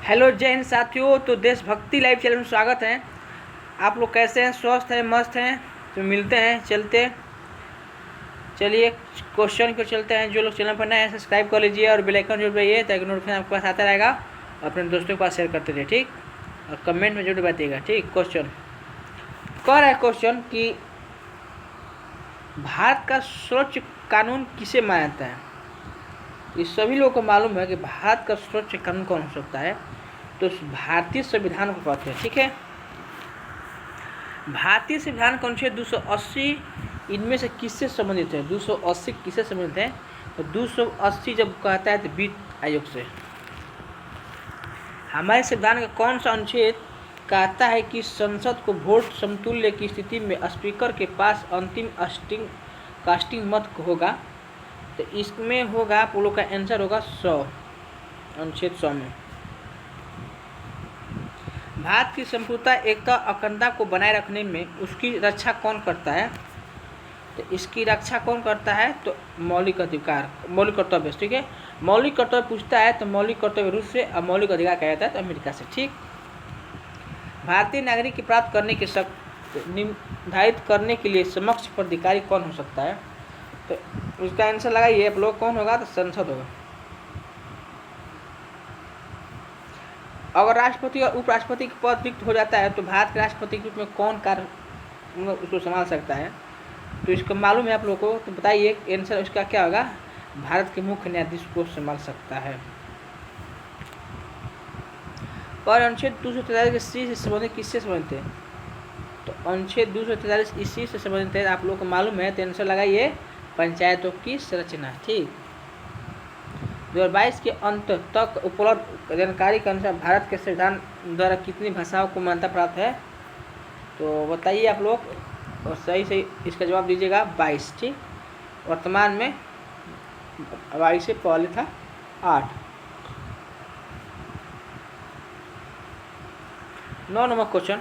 Hello जय हिंद साथियों। तो देशभक्ति लाइव चैनल में स्वागत है। आप लोग कैसे हैं? स्वस्थ हैं? मस्त हैं? तो मिलते हैं, चलते चलिए क्वेश्चन को चलते हैं। जो लोग चैनल पर नए हैं सब्सक्राइब कर लीजिए और बेल आइकन जरूर दबाइए ताकि नोटिफिकेशन आपके पास आता रहेगा। अपने दोस्तों के पास शेयर करते रहिए, ठीक। और कमेंट में जरूर बताइएगा, ठीक। क्वेश्चन कह रहा है क्वेश्चन कि भारत का सर्वोच्च कानून किसे माना जाता है? ये सभी लोगों को मालूम है कि भारत का सर्वोच्च कानून कौन हो सकता है। तो भारतीय संविधान को कहते हैं, ठीक है। भारतीय संविधान का अनुच्छेद 280 इनमें से किससे संबंधित है? 280 किससे संबंधित है? तो 280 जब कहता है तो वित्त आयोग से। हमारे संविधान का कौन सा अनुच्छेद कहता है कि संसद को वोट समतुल्य की स्थिति में स्पीकर के पास अंतिम कास्टिंग मत होगा? तो इसमें होगा, आप लोग का आंसर होगा 100, अनुच्छेद 100 में। भारत की संप्रभुता, एकता, अखंडता को बनाए रखने में उसकी रक्षा कौन करता है? तो इसकी रक्षा कौन करता है? तो मौलिक अधिकार, मौलिक कर्तव्य, ठीक है। मौलिक कर्तव्य पूछता है तो मौलिक कर्तव्य रूस से, और मौलिक अधिकार कहा जाता है तो अमेरिका से, ठीक। भारतीय नागरिक की प्राप्त करने के शर्त निर्धारित करने के लिए समक्ष प्राधिकारी कौन हो सकता है? तो उसका आंसर लगाइए आप लोग, कौन होगा? तो संसद होगा। अगर राष्ट्रपति और उपराष्ट्रपति का पद रिक्त हो जाता है तो भारत के राष्ट्रपति के रूप में कौन कार्य उसको संभाल सकता है? तो इसको मालूम है आप लोगों को, तो बताइए आंसर उसका क्या होगा? भारत के मुख्य न्यायाधीश को संभाल सकता है। और अनुच्छेद 243 इसी से संबंधित किससे संबंधित है? तो अनुच्छेद 243 इसी से संबंधित है, आप लोगों को मालूम है। तो आंसर लगाइए पंचायतों की संरचना, ठीक। 2022 के अंत तक उपलब्ध जानकारी के अनुसार भारत के संविधान द्वारा कितनी भाषाओं को मान्यता प्राप्त है? तो बताइए आप लोग, और सही सही इसका जवाब दीजिएगा 22, ठीक। वर्तमान में 22 से पहले था 8। 9 नंबर क्वेश्चन,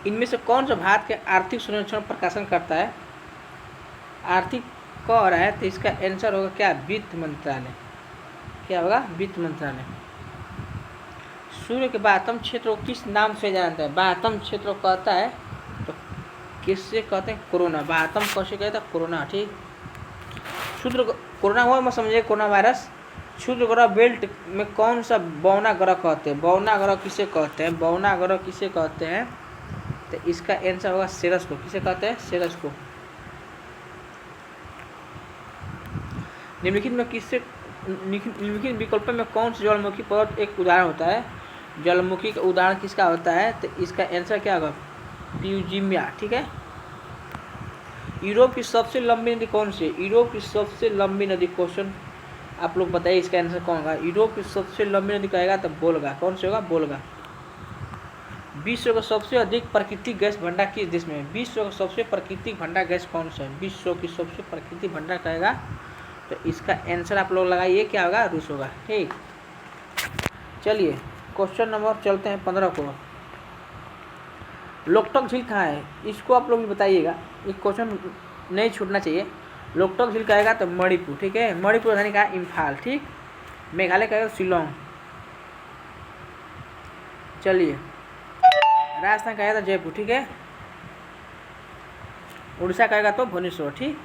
इनमें से कौन सा भारत के आर्थिक सर्वेक्षण प्रकाशन करता है? आर्थिक कह रहा है तो इसका आंसर होगा क्या? वित्त मंत्रालय। क्या होगा? वित्त मंत्रालय। सूर्य के बाह्यतम क्षेत्र को किस नाम से जानते हैं? बाह्यतम क्षेत्र को कहता है तो किससे कहते हैं? कोरोना। बाह्यतम कैसे कहता है? कोरोना, ठीक। क्षुद्र कोरोना हुआ मत समझिए, कोरोना वायरस। क्षुद्र ग्रह बेल्ट में कौन सा बौना ग्रह कहते हैं? बौना ग्रह किसे कहते हैं? बौना ग्रह किसे कहते हैं? तो इसका आंसर होगा सेरस को। किसे कहते हैं? सेरस को। निम्नलिखित विकल्प में कौन सा ज्वालामुखी पर्वत एक उदाहरण होता है? ज्वालामुखी का उदाहरण किसका होता है? तो इसका आंसर क्या होगा? प्यूजिमिया, ठीक है। यूरोप की सबसे लंबी नदी कौन सी है? यूरोप की सबसे लंबी नदी, क्वेश्चन आप लोग बताइए इसका आंसर कौन होगा? यूरोप की सबसे लंबी नदी कहेगा तो बोलगा। कौन सी होगा? बोलगा। विश्व का सबसे अधिक प्राकृतिक गैस भंडार किस देश में है? विश्व का सबसे प्राकृतिक भंडार गैस कौन सा है? विश्व की सबसे प्राकृतिक भंडार कहेगा तो इसका आंसर आप लोग लगाइए, क्या होगा? रूस होगा, ठीक। चलिए क्वेश्चन नंबर चलते हैं 15 को। लोकटक झील कहाँ है? इसको आप लोग भी बताइएगा, ये क्वेश्चन नहीं छूटना चाहिए। लोकटक झील कहेगा तो मणिपुर, ठीक है। मणिपुर राजधानी कहा? इम्फाल, ठीक। मेघालय कहेगा शिलोंग। चलिए राजस्थान कहेगा तो जयपुर, ठीक है। उड़ीसा कहेगा तो भुवनेश्वर, ठीक।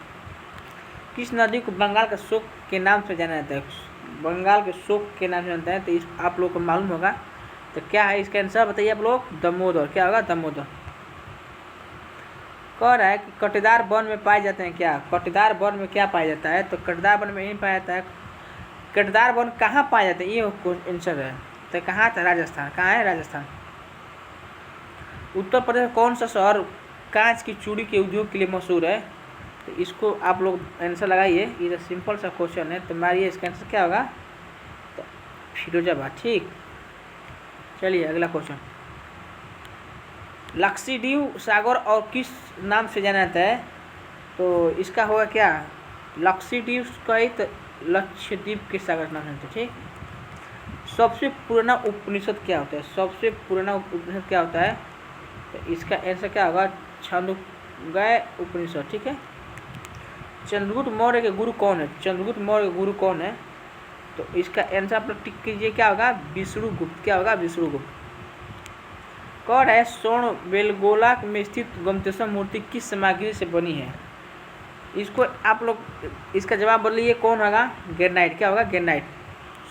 किस नदी को बंगाल का शोक के नाम से जाना जाता है? बंगाल के शोक के नाम से जानते हैं तो इस आप लोग को मालूम होगा। तो क्या है इसका आंसर बताइए आप लोग? दामोदर। क्या होगा? दामोदर। कह रहा है कि कटेदार वन में पाए जाते हैं क्या? कटेदार वन में क्या पाया जाता है? तो कटेदार वन में यही पाया जाता है। कटेदार वन कहाँ पाए जाते हैं? ये आंसर है। तो कहाँ था? राजस्थान। कहाँ है? राजस्थान। उत्तर प्रदेश में कौन सा शहर कांच की चूड़ी के उद्योग के लिए मशहूर है? तो इसको आप लोग आंसर लगाइए, ये तो सिंपल सा क्वेश्चन है। तो मारिए इसका आंसर क्या होगा? तो फिरोजाबाद, ठीक। चलिए अगला क्वेश्चन, लक्षद्वीप सागर और किस नाम से जाना जाता है? तो इसका होगा क्या? लक्षद्वीप का ही तो लक्षद्वीप के सागर नाम से, ठीक। सबसे पुराना उपनिषद क्या होता है? सबसे पुराना उपनिषद क्या होता है? तो इसका आंसर क्या होगा? छांदोग्य उपनिषद, ठीक है। चंद्रगुप्त मौर्य के गुरु कौन है? चंद्रगुप्त मौर्य के गुरु कौन है? तो इसका आंसर आप लोग टिक कीजिए, क्या होगा? विष्णुगुप्त। क्या होगा? विष्णुगुप्त। कौन है स्वर्ण बेलगोला में स्थित गोमतेश्वर मूर्ति किस सामग्री से बनी है? इसको आप लोग इसका जवाब बोलिए, कौन होगा? ग्रेनाइट। क्या होगा? ग्रेनाइट।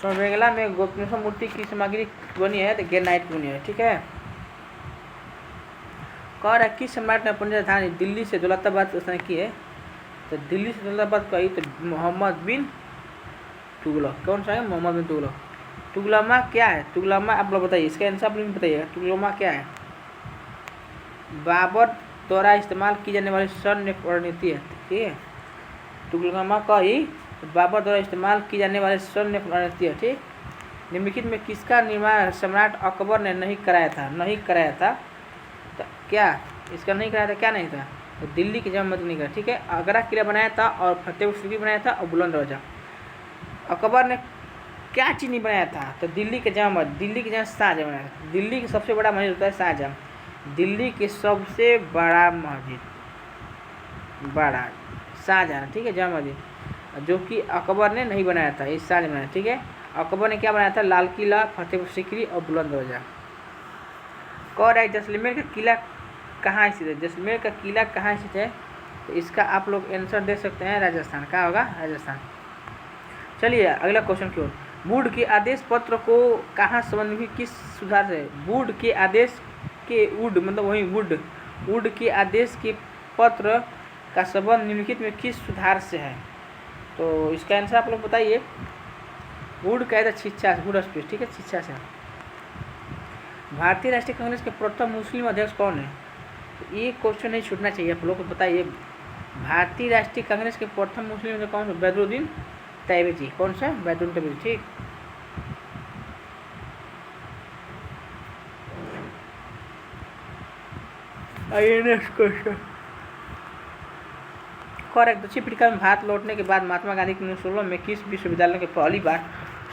स्वर्ण बेलगोला में गोमतेश्वर मूर्ति की सामग्री बनी है तो ग्रेनाइट बनी है, ठीक है। कौन है किस सम्राट ने अपनी राजधानी दिल्ली से दौलताबाद स्थान की है? तो दिल्ली से दौलताबाद को आई तो मोहम्मद बिन तुगलक। कौन सा है? मोहम्मद बिन तुगलक। तुगलमा क्या है? तुगलमा आप लोग बताइए, इसका आंसर आप लोग बताइएगा। तुगलमा क्या है? बाबर द्वारा इस्तेमाल की जाने वाली सैन्य रणनीति है, ठीक है। तुगलमा का ही बाबर द्वारा इस्तेमाल की जाने वाली सैन्य रणनीति है, ठीक। निम्नलिखित में किसका निर्माण सम्राट अकबर ने नहीं कराया था? नहीं कराया था तो क्या इसका नहीं कराया था? क्या नहीं था? तो दिल्ली की जामा मस्जिद नहीं कराया, ठीक है। आगरा किला बनाया था और फतेहपुर सीकरी बनाया था और बुलंद दरवाजा। अकबर ने क्या चीज़ नहीं बनाया था? तो दिल्ली के जामा मस्जिद। दिल्ली के जामा शाहजहाँ बनाया था। दिल्ली की सबसे बड़ा मस्जिद होता है शाहजहाँ। दिल्ली की सबसे बड़ा मस्जिद बड़ा शाहजहाँ, ठीक है, जामा मस्जिद, जो कि अकबर ने नहीं बनाया था, इस शाहजहाँ बनाया, ठीक है। अकबर ने क्या बनाया था? लाल किला, फतेहपुर सीकरी और बुलंद दरवाजा। कौन है जैसलमेर का किला कहाँ स्थित है? जैसलमेर का किला कहाँ स्थित है? तो इसका आप लोग आंसर दे सकते हैं राजस्थान। क्या होगा? राजस्थान। चलिए अगला क्वेश्चन की ओर। वुड के आदेश पत्र को कहाँ संबंधित किस सुधार से? वुड के आदेश के वुड मतलब वही वुड के आदेश के पत्र का संबंध निम्नलिखित में किस सुधार से है? तो इसका आंसर आप लोग बताइए। वुड का है शिक्षा, वुड स्पेस, ठीक है, शिक्षा से। भारतीय राष्ट्रीय कांग्रेस के प्रथम मुस्लिम अध्यक्ष कौन है? तो ये क्वेश्चन नहीं छूटना चाहिए आप लोग को, बताइए। भारतीय राष्ट्रीय कांग्रेस के प्रथम मुस्लिम अध्यक्ष कौन है? बदरुद्दीन तैयबजी। कौन सा? बदरुद्दीन तैयबजी, ठीक। आइए नेक्स्ट क्वेश्चन। करेक्ट। दक्षिण अफ्रीका में भारत लौटने के बाद महात्मा गांधी की 1916 में किस विश्वविद्यालय को पहली बार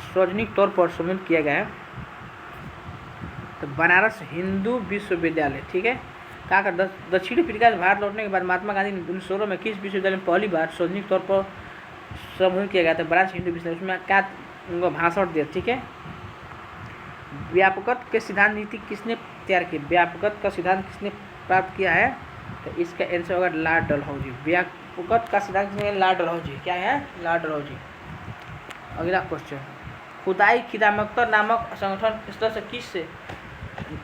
सार्वजनिक तौर पर सम्मिलित किया गया है? तो बनारस हिंदू विश्वविद्यालय, ठीक है। कहा कर दक्षिण अफ्रीका से भारत लौटने के बाद महात्मा गांधी 1916 में किस विश्वविद्यालय में पहली बार सार्वजनिक तौर पर सम्मिलित किया गया था? बनारस हिंदू विश्वविद्यालय। उसमें क्या उनको भाषण दिया, ठीक है। व्यापकत्व के सिद्धांत नीति किसने तैयार की? व्यापकत्व का सिद्धांत किसने प्राप्त किया है? तो इसका आंसर होगा लॉर्ड डलहौजी। व्यापकत्व का सिद्धांत किसने? लॉर्ड डलहौजी। क्या है? लॉर्ड डलहौजी। अगला क्वेश्चन। खुदाई खिदमत नामक संगठन इस तरह से किस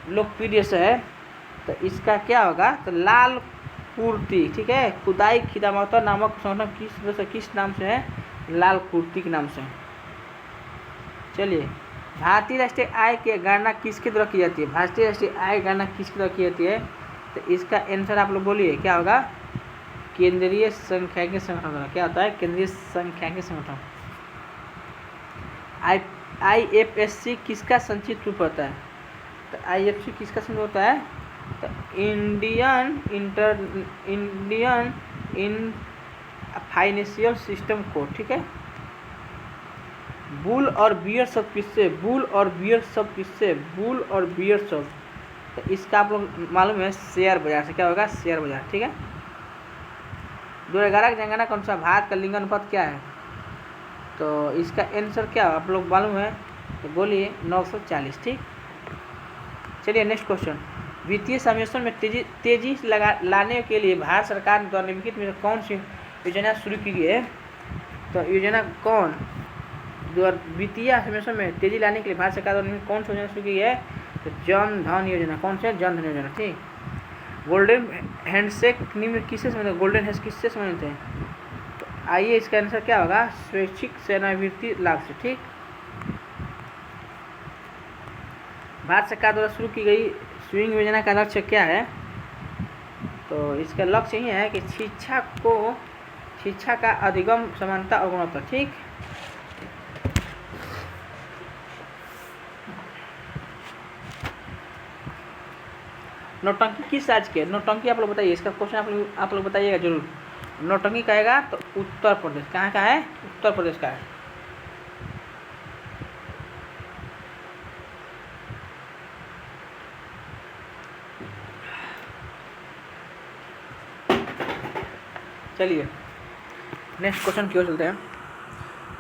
लोकप्रिय से है? तो इसका क्या होगा? तो लाल कुर्ती, ठीक है। खुदाई खिदमत नामक संगठन किस नाम से है? लाल कुर्ती के नाम से। चलिए, भारतीय राष्ट्रीय आय की गणना किसके द्वारा की जाती है? भारतीय राष्ट्रीय आय गणना किसके द्वारा की जाती है? तो इसका आंसर आप लोग बोलिए, क्या होगा? केंद्रीय सांख्यिकी संगठन द्वारा। क्या होता है? केंद्रीय सांख्यिकी संगठन। IFSC किसका संक्षिप्त रूप होता है? तो IFSC किसका संक्षिप्त होता है? तो Indian in financial system code, ठीक है। बुल और बियर शब्द किससे? बुल और बियर शब्द किससे? बुल और बियर शब्द, तो इसका आप लोग मालूम है शेयर बाजार से। क्या होगा? शेयर बाजार, ठीक है। 2011 की जनगणना के अनुसार भारत का लिंग अनुपात क्या है? तो इसका आंसर क्या आप लोग मालूम है? तो बोलिए 940, ठीक। चलिए नेक्स्ट क्वेश्चन। वित्तीय समावेशन में तेजी लाने के लिए भारत सरकार द्वारा निम्नलिखित में कौन सी योजना शुरू की गई है? तो योजना कौन वित्तीय समावेशन में तेजी लाने के लिए भारत सरकार द्वारा कौन सी योजना शुरू की है? तो जन धन योजना। कौन सी? जन धन योजना, ठीक। गोल्डन हैंडशेक निम्न किससे संबंधित? गोल्डन हैंड किससे संबंधित है? तो आइए इसका आंसर क्या होगा? स्वैच्छिक सेवानिवृत्ति लाभ से, ठीक। भारत सरकार द्वारा शुरू की गई स्विंग योजना का लक्ष्य क्या है? तो इसका लक्ष्य यही है कि शिक्षा का अधिगम, समानता और गुणवत्ता, ठीक। नौटंकी किस राज्य के? नौटंकी आप लोग बताइए, इसका क्वेश्चन आप लोग बताइएगा जरूर। नौटंकी कहेगा तो उत्तर प्रदेश। कहाँ का है? उत्तर प्रदेश का है। चलिए नेक्स्ट क्वेश्चन की ओर चलते हैं।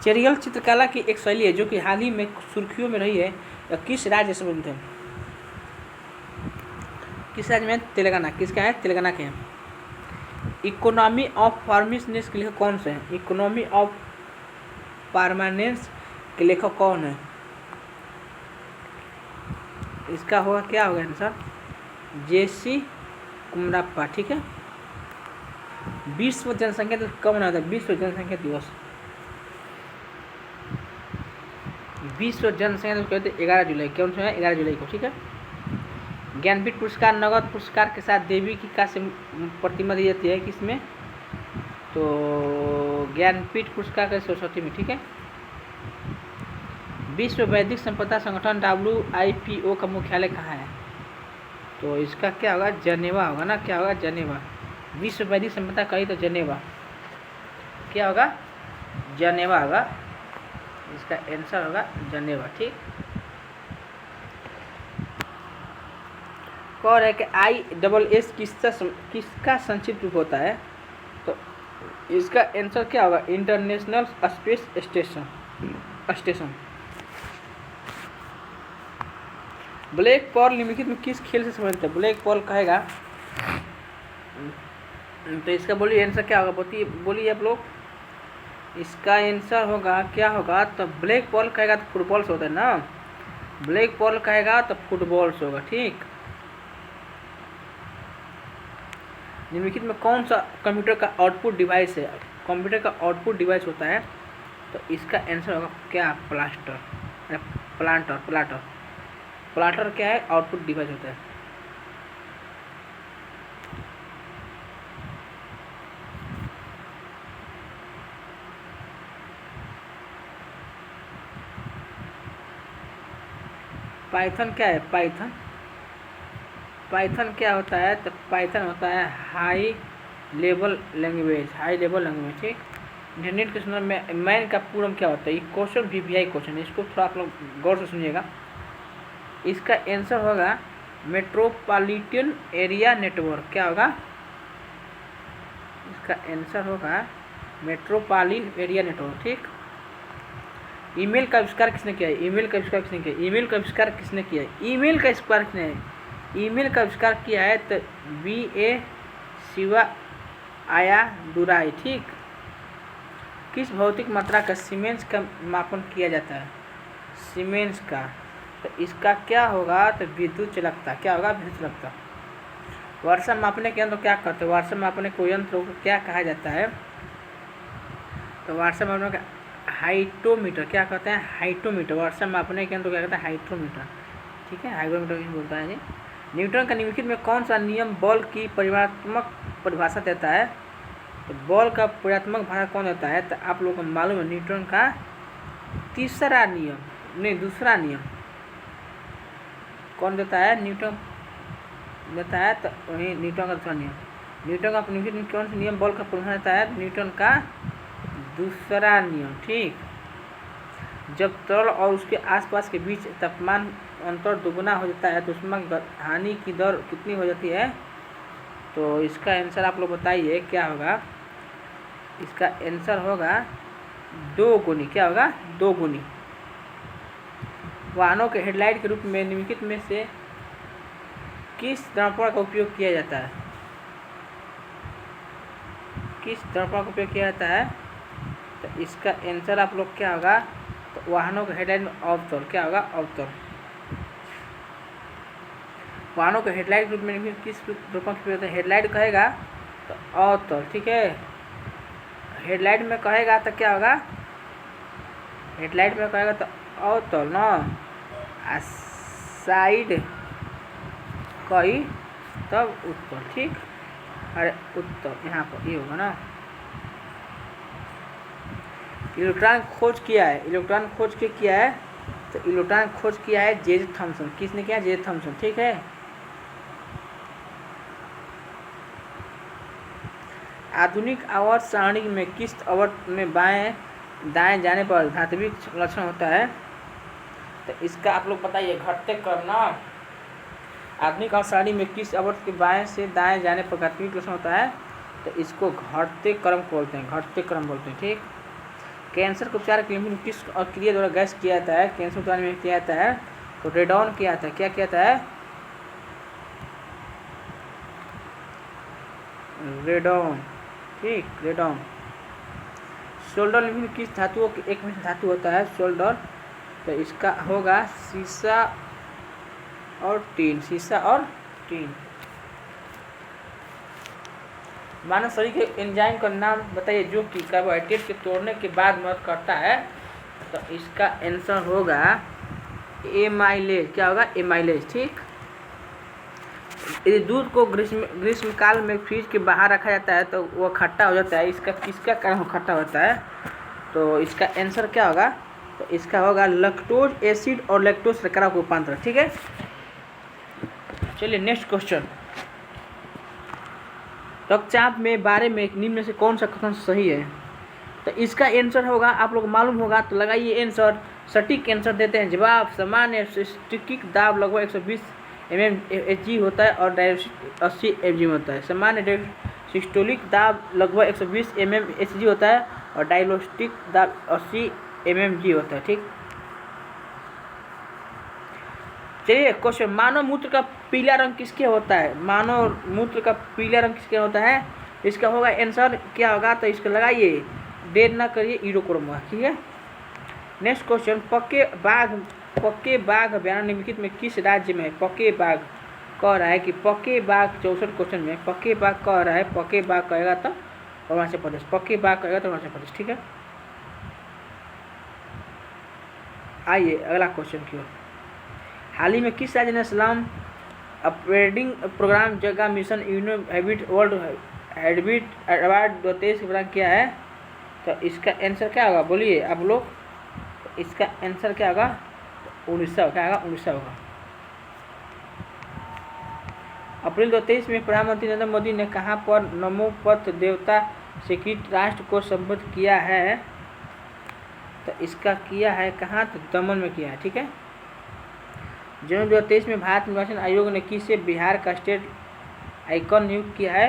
चेरियल चित्रकला की एक शैली है जो कि हाल ही में सुर्खियों में रही है। किस राज्य से संबंधित है? किस राज्य में? तेलंगाना। किसका है? तेलंगाना के हैं। इकोनॉमी ऑफ परमानेंस के लेखक कौन से हैं? इकोनॉमी ऑफ परमानेंस के लेखक कौन है? इसका होगा क्या होगा आंसर? जेसी कुमराप्पा। ठीक है। विश्व जनसंख्या दिवस कब मनाया जाता है? विश्व जनसंख्या दिवस, विश्व जनसंख्या दिवस कहते हैं 11 जुलाई। कौन सा है? 11 जुलाई को। ठीक है। ज्ञानपीठ पुरस्कार नगद पुरस्कार के साथ देवी की का से प्रतिमा दी जाती है किसमें? तो ज्ञानपीठ पुरस्कार का सरस्वती में। ठीक है। विश्व बौद्धिक संपदा संगठन WIPO का मुख्यालय कहाँ है? तो इसका क्या होगा? जनेवा होगा ना। क्या होगा? जनेवा। विश्व बौद्धिक संपदा कही तो जनेवा। क्या होगा? जनेवा होगा। इसका आंसर होगा जनेवा। ठीक। और है कि ISS किसका संक्षिप्त रूप होता है? तो इसका आंसर क्या होगा? International space station. Black pearl निम्नलिखित में किस खेल से संबंधित है? ब्लैक पर्ल कहेगा तो इसका बोलिए आंसर क्या होगा? बोलिए आप लोग। इसका आंसर होगा क्या होगा? तो ब्लैक पर्ल कहेगा तो फुटबॉल से होता है ना। ब्लैक पर्ल कहेगा तो फुटबॉल से होगा। ठीक। निम्नलिखित में कौन सा कंप्यूटर का आउटपुट डिवाइस है? कंप्यूटर का आउटपुट डिवाइस होता है तो इसका आंसर होगा क्या? प्लाटर क्या है? आउटपुट डिवाइस होता है। पाइथन क्या है? पाइथन क्या होता है? तो पाइथन होता है हाई लेवल लैंग्वेज। ठीक। इंटरनेट के संदर्भ में मैन का पूर्ण क्या होता है? ये क्वेश्चन VVI क्वेश्चन है, इसको थोड़ा आप लोग गौर से सुनिएगा। इसका आंसर होगा मेट्रोपॉलिटन एरिया नेटवर्क। क्या होगा? इसका आंसर होगा मेट्रोपॉलिटन एरिया नेटवर्क। ठीक। ईमेल का आविष्कार किसने किया है? ईमेल का आविष्कार किसने किया है? ईमेल का आविष्कार किसने किया है? ईमेल का आविष्कार किसने है? ईमेल का आविष्कार किया है तो BA शिवायादुराई। ठीक। किस भौतिक मात्रा का सीमेंस का मापन किया जाता है? सीमेंस का तो इसका क्या होगा? तो विद्युत चालकता। क्या होगा? विद्युत चालकता। वर्षा मापने के यंत्र क्या करते हैं? वर्षा मापने को यंत्र को क्या कहा जाता है? तो वर्षा मापने का हाइटोमीटर। क्या कहते हैं? हाइटोमीटर। वर्षा मापने के यंत्र क्या कहते हैं? हाइटोमीटर। ठीक है। हाइग्रोमीटर भी बोलता है जी। न्यूटन का निम्नलिखित में कौन सा नियम बल की परिमाणात्मक परिभाषा देता है? तो बल का परिमाणात्मक भाषा कौन देता है? तो आप लोगों को मालूम है न्यूटन का दूसरा नियम कौन देता है? न्यूटन देता है। तो वही न्यूटन का दूसरा नियम। न्यूटन का निम्नलिखित में कौन सा नियम बल का परिभाषा देता है? न्यूटन का दूसरा नियम। ठीक। जब तरल और उसके आसपास के बीच तापमान अंतर दुगुना हो जाता है तो उसमें हानि की दर कितनी हो जाती है? तो इसका आंसर आप लोग बताइए क्या होगा? इसका आंसर होगा 2 गुनी। क्या होगा? 2 गुनी। वाहनों के हेडलाइट के रूप में निम्नलिखित में से किस दर्पण का उपयोग किया जाता है? किस दर्पण का उपयोग किया जाता है? तो इसका आंसर आप लोग क्या होगा? तो वाहनों के हेडलाइट में अवतल। क्या होगा? अवतल। वाहनों के हेडलाइट के रूप में किस दर्पण का उपयोग होता है? हेडलाइट कहेगा तो अवतल। ठीक है। हेडलाइट में कहेगा तो क्या होगा? हेडलाइट में कहेगा तो अवतल ना। साइड कही तब उत्तल। ठीक। अरे उत्तल यहाँ पर ये होगा ना। इलेक्ट्रॉन खोज किया है? इलेक्ट्रॉन खोज के किया है तो इलेक्ट्रॉन खोज किया है J.J. थॉमसन। किसने किया? J.J. थॉमसन। ठीक है। आधुनिक आवर्त सारणी में किस आवर्त में दाएं जाने पर धात्विक लक्षण होता है? तो इसका आप लोग बताइए। घटते क्रम ना। आधुनिक आवर्त सारणी में किस आवर्त के बाएं से दाएं जाने पर धात्विक लक्षण होता है? तो इसको घटते क्रम बोलते हैं। घटते क्रम बोलते हैं। ठीक। कैंसर के उपचार के लिए किस क्रिया द्वारा गैस किया जाता है? कैंसर उपचार में किया जाता है तो रेडॉन किया जाता है। क्या किया जाता है? रेडॉन। ठीक, रेडॉन। सोल्डर में किस धातुओं की एक मिश्र धातु होता है? सोल्डर। तो इसका होगा सीसा और टीन। सीसा और टीन। मानव शरीर के एंजाइम का नाम बताइए जो कि कार्बोहाइड्रेट के तोड़ने के बाद मदद करता है। तो इसका आंसर होगा एमाइलेज। क्या होगा? एमाइलेज। ठीक। यदि दूध को ग्रीष्म काल में फ्रिज के बाहर रखा जाता है तो वह खट्टा हो जाता है। इसका किसका कारण खट्टा होता है? तो इसका आंसर क्या होगा? तो इसका होगा लैक्टोज एसिड और लैक्टोज शर्करा का रूपांतर। ठीक है। चलिए नेक्स्ट क्वेश्चन। रक्तचाप में बारे में निम्न से कौन सा कथन सही है? तो इसका आंसर होगा, आप लोग मालूम होगा तो लगाइए आंसर। सटीक आंसर देते हैं। जवाब सामान्य सिस्टोलिक दाब लगभग 120 mmHg होता है और डायस्टोलिक 80 mg होता है। सामान्य सिस्टोलिक दाब लगभग 120 mmHg होता है और डायस्टोलिक दाब 80 mmG होता है। ठीक। चलिए क्वेश्चन, मानव मूत्र का पीला रंग किसके होता है? मानव मूत्र का पीला रंग किसके होता है? इसका होगा आंसर क्या होगा? तो इसको लगाइए, देर ना करिए, यूरोक्रोम। ठीक है। नेक्स्ट क्वेश्चन, पक्के बाघ अभ्यारण्य निम्नलिखित में किस राज्य में है? पक्के बाघ कह रहा है कि पक्के बाघ 64 क्वेश्चन में पक्के बाघ कह रहा है। पक्के बाघ कहेगा तो अरुणाचल प्रदेश। पक्के बाघ कहेगा तो अरुणाचल प्रदेश। ठीक है। आइए अगला क्वेश्चन की ओर। हाल ही में किस राज्य ने सलाम अपग्रेडिंग प्रोग्राम जगह mission unit world habit award 2023 प्रदान किया है? तो इसका आंसर क्या होगा? बोलिए आप लोग। तो इसका आंसर क्या होगा? तो उड़ीसा। क्या होगा? उड़ीसा होगा। अप्रैल 2023 में प्रधानमंत्री नरेंद्र मोदी ने कहाँ पर नमो पथ देवता स्वीकृत राष्ट्र को संबोधित किया है? तो इसका किया है कहाँ? तो दमन में किया है। ठीक है। जनवरी 2023 में भारत निर्वाचन आयोग ने किसे बिहार का स्टेट आइकन नियुक्त किया है?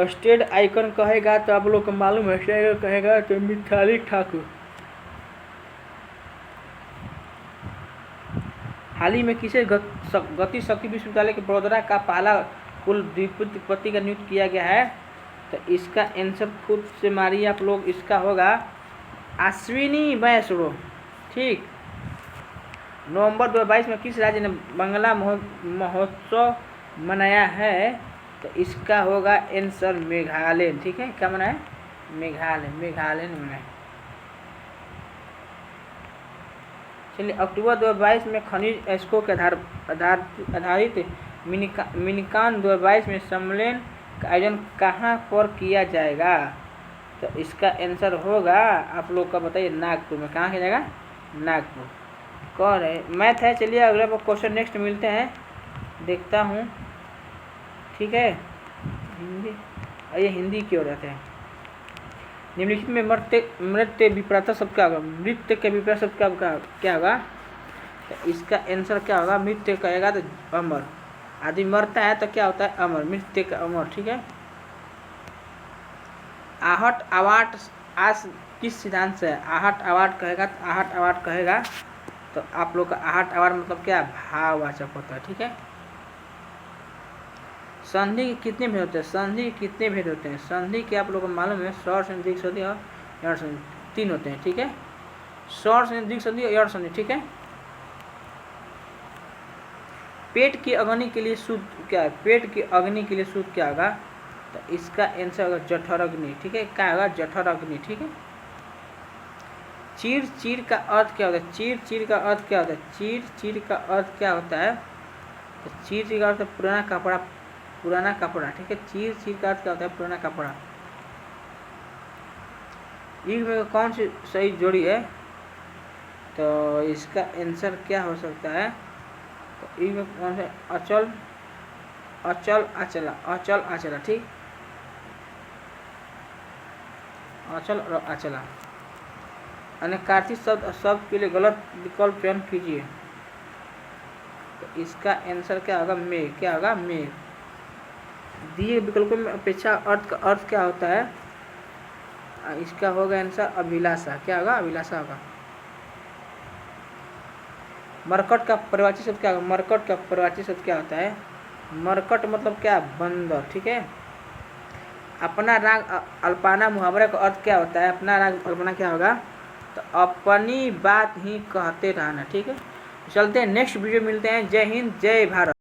स्टेट आइकन कहेगा तो आप लोग को मालूम है, स्टेट कहेगा तो मिथाली ठाकुर। हाल ही में किसे गति शक्ति विश्वविद्यालय के बड़ौदा का पहला कुलपति का नियुक्त किया गया है? तो इसका आंसर खुद से मारिए आप लोग। इसका होगा अश्विनी वैष्णव। ठीक। नवंबर 2022 में किस राज्य ने बंगला महोत्सव मनाया है? तो इसका होगा आंसर मेघालय। ठीक है। क्या मनाया? मेघालय ने मनाया। चलिए, अक्टूबर 2022 में खनिज एस्को के आधारित मिनिकॉन 2022 में सम्मेलन का आयोजन कहाँ पर किया जाएगा? तो इसका आंसर होगा, आप लोग का बताइए, नागपुर में। कहाँ किया जाएगा? नागपुर। कौन है? मैथ है। चलिए अगला क्वेश्चन नेक्स्ट मिलते हैं, देखता हूँ। ठीक है। हिंदी, आइए हिंदी की ओर जाते हैं। निम्नलिखित में मृत्य विपरीत शब्द क्या होगा? मृत्य के विपरीत शब्द क्या होगा? तो इसका आंसर क्या होगा? मृत्य कहेगा तो अमर। आदमी मरता है तो क्या होता है? अमर। मृत्य का अमर। ठीक है। आहट अवार्ड आज किस सिद्धांत से है? आहट अवार्ड कहेगा तो आहट अवार्ड कहेगा तो आप लोग का आहट अवार्ड मतलब क्या? भाववाचक होता है। ठीक है। संधि के कितने भेद होते हैं? संधि के कितने भेद होते हैं? संधि के आप लोगों को मालूम है, स्वर संधि, दीर्घ संधि और यण संधि, 3 होते हैं। ठीक है। स्वर संधि, दीर्घ संधि और यण संधि। ठीक है। पेट की अग्नि के लिए सूत्र क्या है? पेट की अग्नि के लिए सूत्र क्या होगा? तो इसका आंसर होगा जठराग्नि। ठीक है। क्या होगा? जठराग्नि। ठीक है। चीर चीर का अर्थ क्या होता है? चीर चीर का अर्थ क्या होता है? चीर चीर का अर्थ क्या होता है? तो चीर चीर का अर्थ पुराना कपड़ा। पुराना कपड़ा। ठीक है। चीर चीर का अर्थ क्या होता है? पुराना कपड़ा। इस में कौन सी सही जोड़ी है? तो इसका आंसर क्या हो सकता है? तो इस में कौन सा? अचल अचल अचला। अचल अचला। ठीक। अचल और अचला। अनकार्थिक शब्द के लिए गलत विकल्प चयन कीजिए। तो इसका आंसर क्या होगा? मेघ। क्या होगा? मेघ। दिए विकल्पों में अपेक्षा अर्थ का अर्थ क्या होता है? इसका होगा आंसर अभिलाषा। क्या होगा? अभिलाषा होगा। मरकट का परिवाची शब्द क्या होगा? मरकट का परिवाची शब्द क्या होता है? मरकट मतलब क्या? बंदर। ठीक है। अपना राग अल्पना मुहावरे का अर्थ क्या होता है? अपना राग अल्पना क्या होगा? तो अपनी बात ही कहते रहना। ठीक है। चलते हैं नेक्स्ट वीडियो, मिलते हैं। जय हिंद, जय भारत।